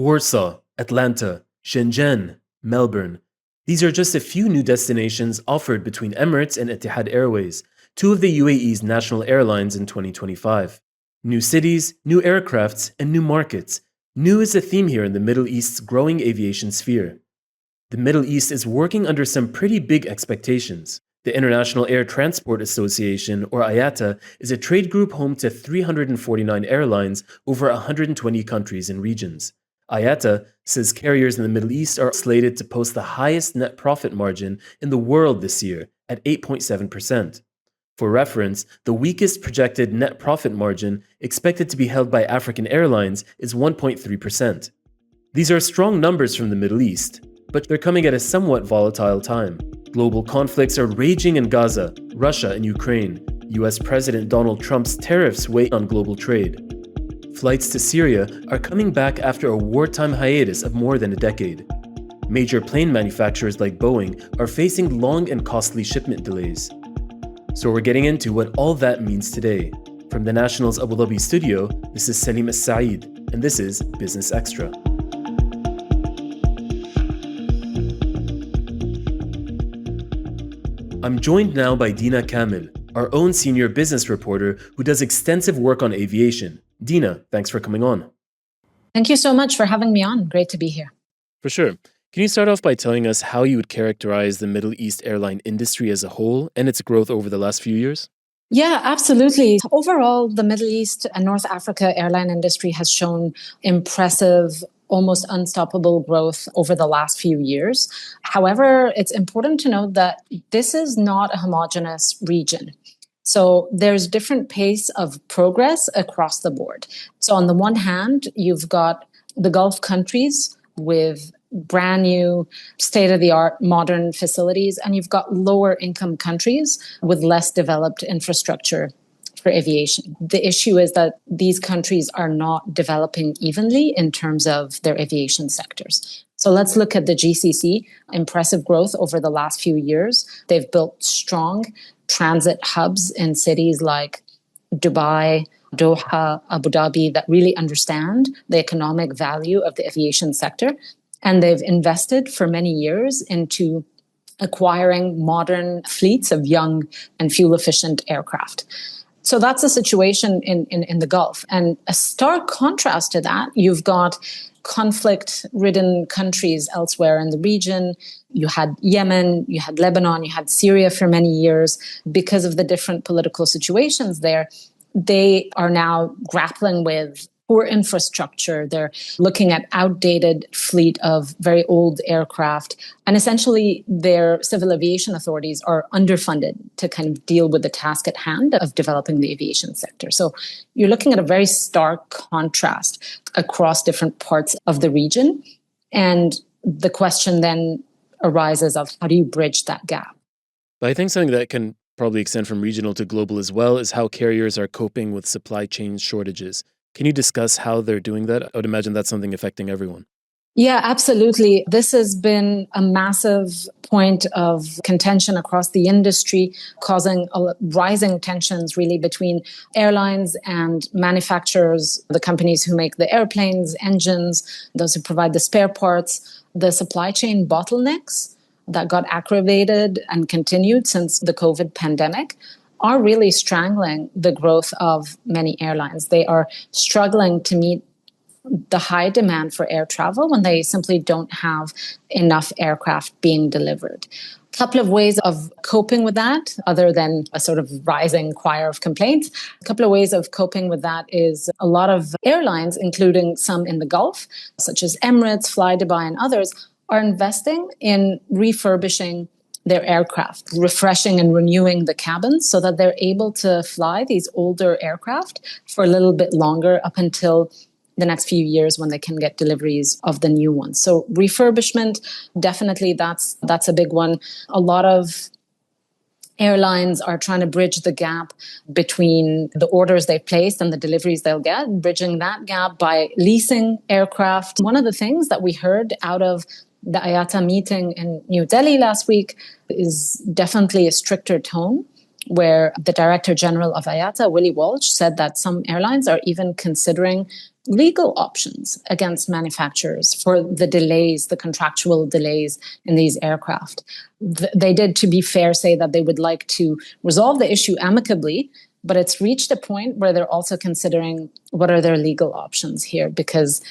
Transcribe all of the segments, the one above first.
Warsaw, Atlanta, Shenzhen, Melbourne. These are just a few new destinations offered between Emirates and Etihad Airways, two of the UAE's national airlines in 2025. New cities, new aircrafts, and new markets. New is a theme here in the Middle East's growing aviation sphere. The Middle East is working under some pretty big expectations. The International Air Transport Association, or IATA, is a trade group home to 349 airlines over 120 countries and regions. IATA says carriers in the Middle East are slated to post the highest net profit margin in the world this year at 8.7%. For reference, the weakest projected net profit margin expected to be held by African airlines is 1.3%. These are strong numbers from the Middle East, but they're coming at a somewhat volatile time. Global conflicts are raging in Gaza, Russia, and Ukraine. US President Donald Trump's tariffs weigh on global trade. Flights to Syria are coming back after a wartime hiatus of more than a decade. Major plane manufacturers like Boeing are facing long and costly shipment delays. So we're getting into what all that means today. From the National's Abu Dhabi studio, this is Salim Essaid, and this is Business Extra. I'm joined now by Deena Kamel, our own senior business reporter who does extensive work on aviation. Deena, thanks for coming on. Thank you so much for having me on. Great to be here. For sure. Can you start off by telling us how you would characterize the Middle East airline industry as a whole and its growth over the last few years? Yeah, absolutely. Overall, the Middle East and North Africa airline industry has shown impressive, almost unstoppable growth over the last few years. However, it's important to note that this is not a homogeneous region. So there's different pace of progress across the board. So on the one hand, you've got the Gulf countries with brand new state-of-the-art modern facilities, and you've got lower income countries with less developed infrastructure for aviation. The issue is that these countries are not developing evenly in terms of their aviation sectors. So let's look at the GCC. Impressive growth over the last few years. They've built strong transit hubs in cities like Dubai, Doha, Abu Dhabi that really understand the economic value of the aviation sector. And they've invested for many years into acquiring modern fleets of young and fuel-efficient aircraft. So that's the situation in the Gulf. And a stark contrast to that, you've got conflict-ridden countries elsewhere in the region. You had Yemen, you had Lebanon, you had Syria for many years. Because of the different political situations there, they are now grappling with poor infrastructure. They're looking at outdated fleet of very old aircraft. And essentially, their civil aviation authorities are underfunded to kind of deal with the task at hand of developing the aviation sector. So you're looking at a very stark contrast across different parts of the region. And the question then arises of how do you bridge that gap? But I think something that can probably extend from regional to global as well is how carriers are coping with supply chain shortages. Can you discuss how they're doing that? I would imagine that's something affecting everyone. Yeah, absolutely. This has been a massive point of contention across the industry, causing rising tensions really between airlines and manufacturers, the companies who make the airplanes, engines, those who provide the spare parts, the supply chain bottlenecks that got aggravated and continued since the COVID pandemic are really strangling the growth of many airlines. They are struggling to meet the high demand for air travel when they simply don't have enough aircraft being delivered. A couple of ways of coping with that, other than a sort of rising choir of complaints. A couple of ways of coping with that is a lot of airlines, including some in the Gulf, such as Emirates, Fly Dubai, and others, are investing in refurbishing their aircraft, refreshing and renewing the cabins so that they're able to fly these older aircraft for a little bit longer up until the next few years when they can get deliveries of the new ones. So refurbishment, definitely that's a big one. A lot of airlines are trying to bridge the gap between the orders they've placed and the deliveries they'll get, bridging that gap by leasing aircraft. One of the things that we heard out of the Iata meeting in New Delhi last week is definitely a stricter tone, where the Director General of Iata, Willie Walsh, said that some airlines are even considering legal options against manufacturers for the delays, the contractual delays in these aircraft. They did, to be fair, say that they would like to resolve the issue amicably, but it's reached a point where they're also considering what are their legal options here, because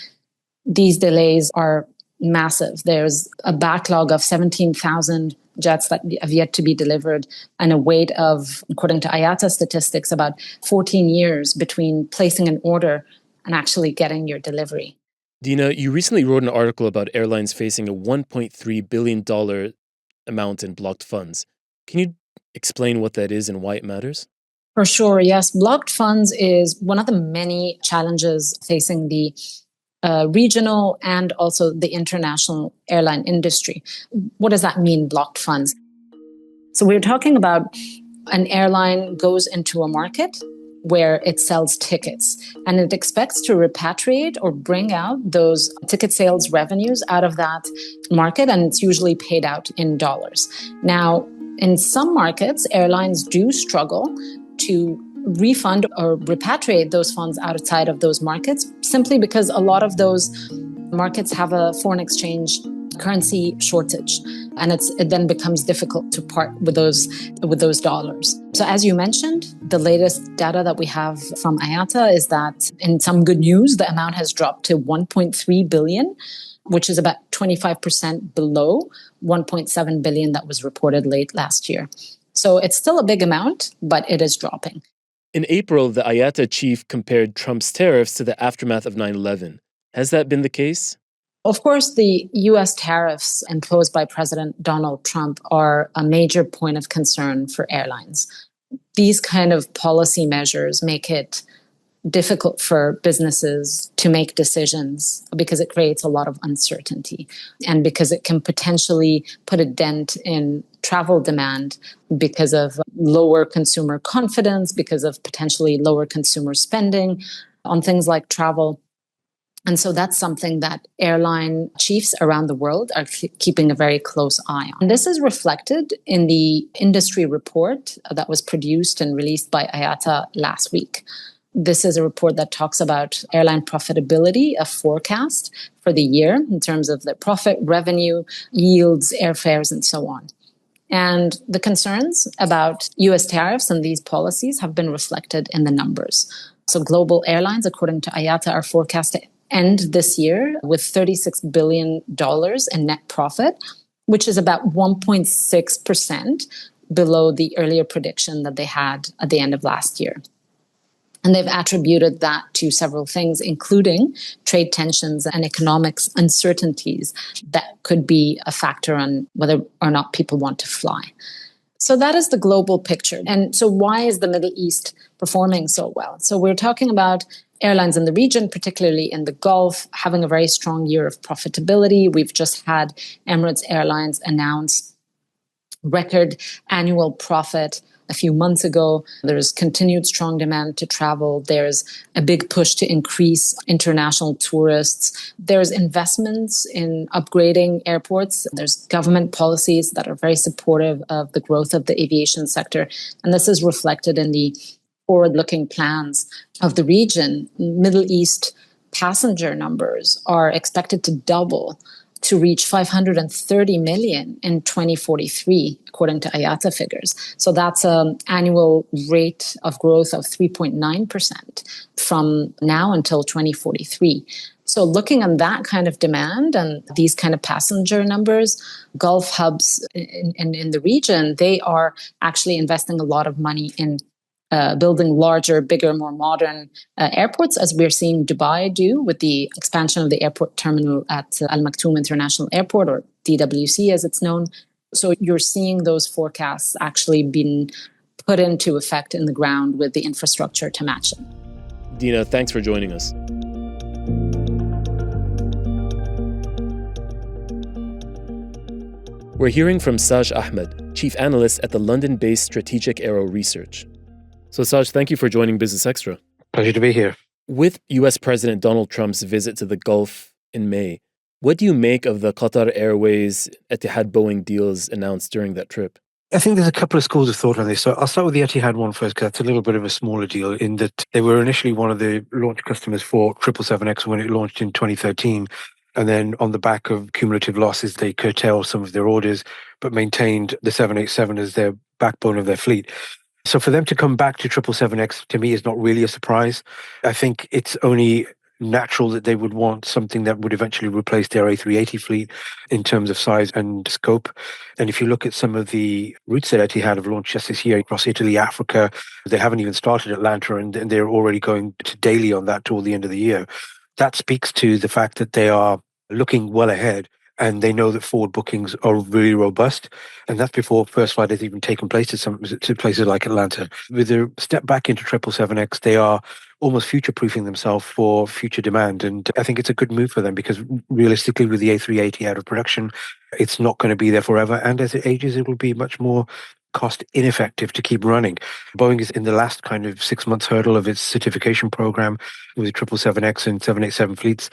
these delays are massive. There's a backlog of 17,000 jets that have yet to be delivered, and a wait of, according to Iata statistics, about 14 years between placing an order and actually getting your delivery. Deena, you recently wrote an article about airlines facing a $1.3 billion amount in blocked funds. Can you explain what that is and why it matters? For sure, yes. Blocked funds is one of the many challenges facing the regional and also the international airline industry. What does that mean, blocked funds? So we're talking about an airline goes into a market where it sells tickets and it expects to repatriate or bring out those ticket sales revenues out of that market, and it's usually paid out in dollars. Now, in some markets, airlines do struggle to refund or repatriate those funds outside of those markets, simply because a lot of those markets have a foreign exchange currency shortage, and it then becomes difficult to part with those dollars. So as you mentioned, the latest data that we have from Iata is that, in some good news, the amount has dropped to 1.3 billion, which is about 25% below 1.7 billion that was reported late last year. So it's still a big amount, but it is dropping. In April, the Iata chief compared Trump's tariffs to the aftermath of 9/11. Has that been the case? Of course, the U.S. tariffs imposed by President Donald Trump are a major point of concern for airlines. These kind of policy measures make it difficult for businesses to make decisions because it creates a lot of uncertainty, and because it can potentially put a dent in travel demand because of lower consumer confidence, because of potentially lower consumer spending on things like travel. And so that's something that airline chiefs around the world are keeping a very close eye on. And this is reflected in the industry report that was produced and released by Iata last week. This is a report that talks about airline profitability, a forecast for the year in terms of their profit, revenue, yields, airfares, and so on. And the concerns about US tariffs and these policies have been reflected in the numbers. So global airlines, according to Iata, are forecast to end this year with $36 billion in net profit, which is about 1.6% below the earlier prediction that they had at the end of last year. And they've attributed that to several things, including trade tensions and economic uncertainties that could be a factor on whether or not people want to fly. So that is the global picture. And so why is the Middle East performing so well? So we're talking about airlines in the region, particularly in the Gulf, having a very strong year of profitability. We've just had Emirates Airlines announce record annual profit a few months ago. There's continued strong demand to travel. There's a big push to increase international tourists. There's investments in upgrading airports. There's government policies that are very supportive of the growth of the aviation sector. And this is reflected in the forward-looking plans of the region. Middle East passenger numbers are expected to double to reach 530 million in 2043, according to Iata figures. So that's an annual rate of growth of 3.9% from now until 2043. So looking at that kind of demand and these kind of passenger numbers, Gulf hubs in the region, they are actually investing a lot of money in building larger, bigger, more modern airports, as we're seeing Dubai do with the expansion of the airport terminal at Al Maktoum International Airport, or DWC as it's known. So you're seeing those forecasts actually being put into effect in the ground with the infrastructure to match it. Deena, thanks for joining us. We're hearing from Saj Ahmad, chief analyst at the London-based StrategicAero Research. So Saj, thank you for joining Business Extra. Pleasure to be here. With US President Donald Trump's visit to the Gulf in May, what do you make of the Qatar Airways Etihad Boeing deals announced during that trip? I think there's a couple of schools of thought on this. So I'll start with the Etihad one first, because that's a little bit of a smaller deal in that they were initially one of the launch customers for 777X when it launched in 2013. And then on the back of cumulative losses, they curtailed some of their orders, but maintained the 787 as their backbone of their fleet. So for them to come back to 777X, to me, is not really a surprise. I think it's only natural that they would want something that would eventually replace their A380 fleet in terms of size and scope. And if you look at some of the routes that Etihad have launched just this year across Italy, Africa, they haven't even started Atlanta, and they're already going to daily on that toward the end of the year. That speaks to the fact that they are looking well ahead, and they know that forward bookings are really robust. And that's before first flight has even taken place to places like Atlanta. With a step back into 777X, they are almost future-proofing themselves for future demand. And I think it's a good move for them, because realistically, with the A380 out of production, it's not going to be there forever. And as it ages, it will be much more cost ineffective to keep running. Boeing is in the last kind of 6 months hurdle of its certification program with 777X and 787 fleets.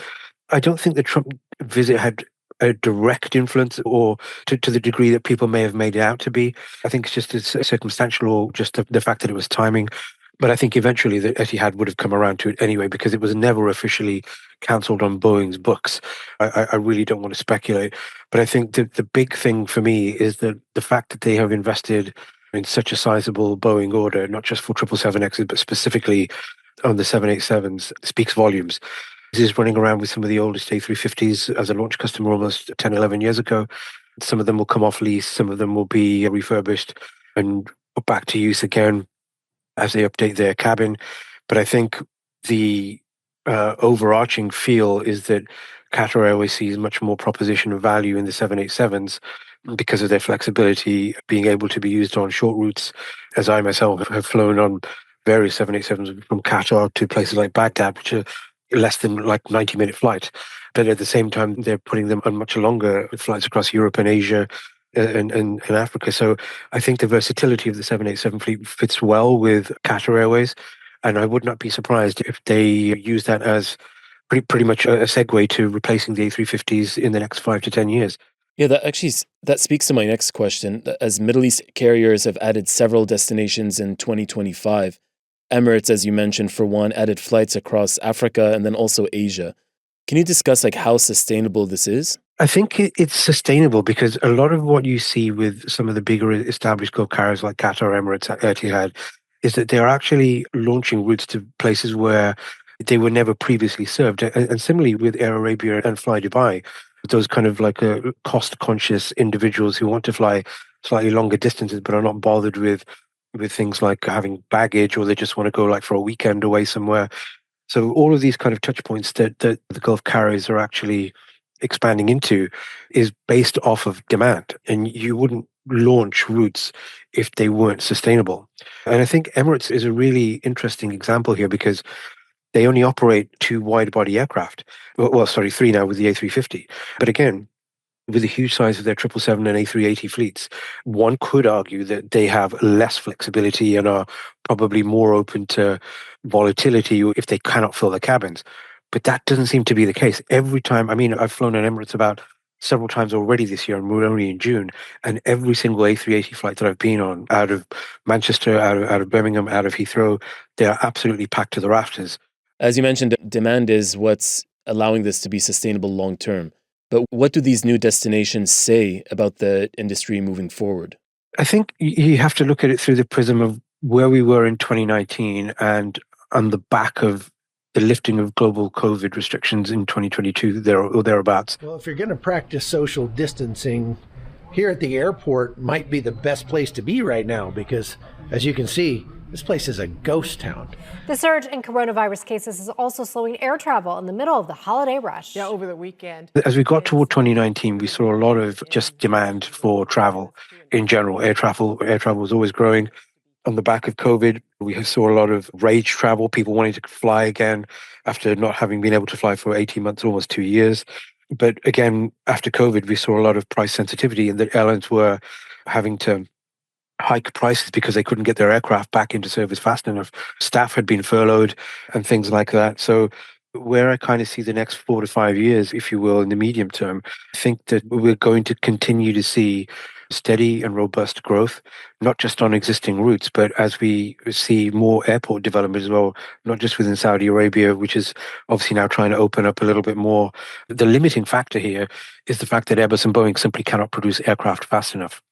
I don't think the Trump visit had a direct influence, or to the degree that people may have made it out to be. I think it's just circumstantial, or just the fact that it was timing. But I think eventually the Etihad would have come around to it anyway, because it was never officially cancelled on Boeing's books. I really don't want to speculate. But I think that the big thing for me is that the fact that they have invested in such a sizable Boeing order, not just for 777Xs, but specifically on the 787s, speaks volumes. This is running around with some of the oldest A350s as a launch customer almost 10, 11 years ago. Some of them will come off lease, some of them will be refurbished and put back to use again as they update their cabin. But I think the overarching feel is that Qatar Airways sees much more proposition of value in the 787s because of their flexibility, being able to be used on short routes, as I myself have flown on various 787s from Qatar to places like Baghdad, which are less than like 90-minute flight. But at the same time, they're putting them on much longer flights across Europe and Asia and Africa. So I think the versatility of the 787 fleet fits well with Qatar Airways. And I would not be surprised if they use that as pretty much a segue to replacing the A350s in the next 5 to 10 years. Yeah, that speaks to my next question. As Middle East carriers have added several destinations in 2025, Emirates, as you mentioned, for one, added flights across Africa and then also Asia. Can you discuss how sustainable this is? I think it's sustainable because a lot of what you see with some of the bigger established Gulf carriers like Qatar, Emirates, Etihad, is that they're actually launching routes to places where they were never previously served. And similarly with Air Arabia and Fly Dubai, those kind of like cost-conscious individuals who want to fly slightly longer distances but are not bothered with things like having baggage, or they just want to go for a weekend away somewhere. So all of these kind of touch points that the Gulf carriers are actually expanding into is based off of demand. And you wouldn't launch routes if they weren't sustainable. And I think Emirates is a really interesting example here because they only operate 2 wide-body aircraft. Well, sorry, 3 now with the A350. But again, with the huge size of their 777 and A380 fleets, one could argue that they have less flexibility and are probably more open to volatility if they cannot fill their cabins. But that doesn't seem to be the case. Every time, I've flown on Emirates about several times already this year, and we're only in June, and every single A380 flight that I've been on, out of Manchester, out of Birmingham, out of Heathrow, they are absolutely packed to the rafters. As you mentioned, demand is what's allowing this to be sustainable long term. But what do these new destinations say about the industry moving forward? I think you have to look at it through the prism of where we were in 2019 and on the back of the lifting of global COVID restrictions in 2022, or thereabouts. Well, if you're going to practice social distancing, here at the airport might be the best place to be right now because, as you can see, this place is a ghost town. The surge in coronavirus cases is also slowing air travel in the middle of the holiday rush. Yeah, over the weekend. As we got toward 2019, we saw a lot of just demand for travel in general. Air travel was always growing. On the back of COVID, we saw a lot of rage travel, people wanting to fly again after not having been able to fly for 18 months, almost 2 years. But again, after COVID, we saw a lot of price sensitivity, and the airlines were having to hike prices because they couldn't get their aircraft back into service fast enough. Staff had been furloughed and things like that. So where I kind of see the next 4 to 5 years, if you will, in the medium term, I think that we're going to continue to see steady and robust growth, not just on existing routes, but as we see more airport development as well, not just within Saudi Arabia, which is obviously now trying to open up a little bit more. The limiting factor here is the fact that Airbus and Boeing simply cannot produce aircraft fast enough.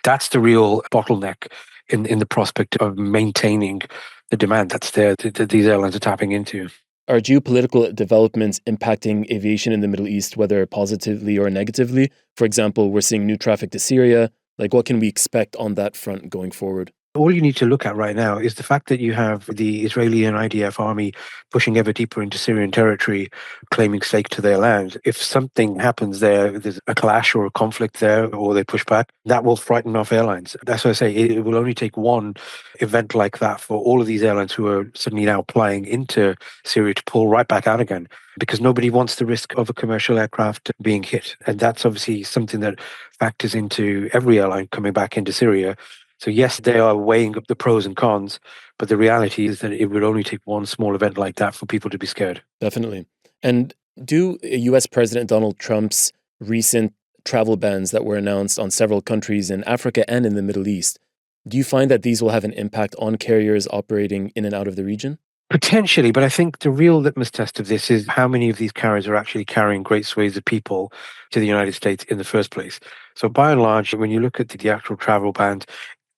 That's the real bottleneck in the prospect of maintaining the demand that's there that these airlines are tapping into. Are geopolitical developments impacting aviation in the Middle East, whether positively or negatively? For example, we're seeing new traffic to Syria. Like, what can we expect on that front going forward? All you need to look at right now is the fact that you have the Israeli and IDF army pushing ever deeper into Syrian territory, claiming stake to their land. If something happens there's a clash or a conflict there, or they push back, that will frighten off airlines. That's why I say it will only take one event like that for all of these airlines who are suddenly now flying into Syria to pull right back out again, because nobody wants the risk of a commercial aircraft being hit. And that's obviously something that factors into every airline coming back into Syria. So yes, they are weighing up the pros and cons, but the reality is that it would only take one small event like that for people to be scared. Definitely. And do US President Donald Trump's recent travel bans that were announced on several countries in Africa and in the Middle East, do you find that these will have an impact on carriers operating in and out of the region? Potentially, but I think the real litmus test of this is how many of these carriers are actually carrying great swathes of people to the United States in the first place. So by and large, when you look at the actual travel bans,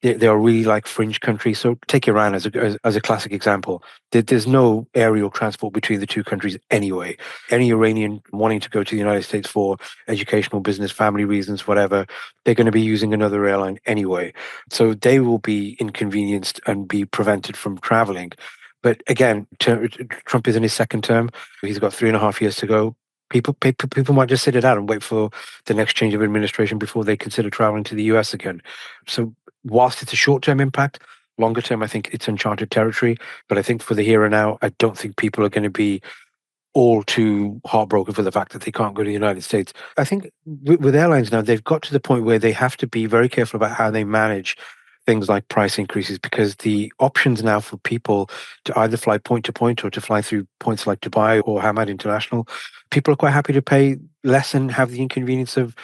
they are really like fringe countries. So take Iran as a classic example. There's no aerial transport between the two countries anyway. Any Iranian wanting to go to the United States for educational, business, family reasons, whatever, they're going to be using another airline anyway. So they will be inconvenienced and be prevented from traveling. But again, Trump is in his second term. He's got 3.5 years to go. People might just sit it out and wait for the next change of administration before they consider traveling to the US again. So whilst it's a short-term impact, longer term, I think it's uncharted territory. But I think for the here and now, I don't think people are going to be all too heartbroken for the fact that they can't go to the United States. I think with airlines now, they've got to the point where they have to be very careful about how they manage things like price increases, because the options now for people to either fly point to point or to fly through points like Dubai or Ahmad International, people are quite happy to pay less and have the inconvenience of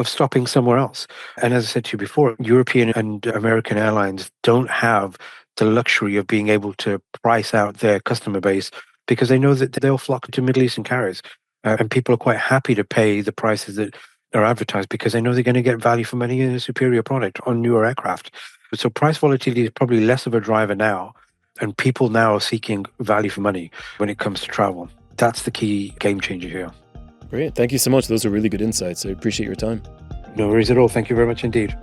stopping somewhere else. And as I said to you before, European and American airlines don't have the luxury of being able to price out their customer base, because they know that they'll flock to Middle Eastern carriers. And people are quite happy to pay the prices that are advertised because they know they're going to get value for money in a superior product on newer aircraft. So price volatility is probably less of a driver now, and people now are seeking value for money when it comes to travel. That's the key game changer here. Great. Thank you so much. Those are really good insights. I appreciate your time. No worries at all. Thank you very much indeed.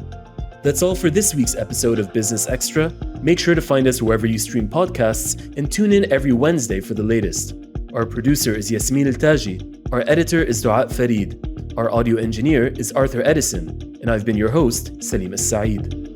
That's all for this week's episode of Business Extra. Make sure to find us wherever you stream podcasts and tune in every Wednesday for the latest. Our producer is Yasmin Al-Taji. Our editor is Du'at Farid. Our audio engineer is Arthur Edison. And I've been your host, Salim Essaid.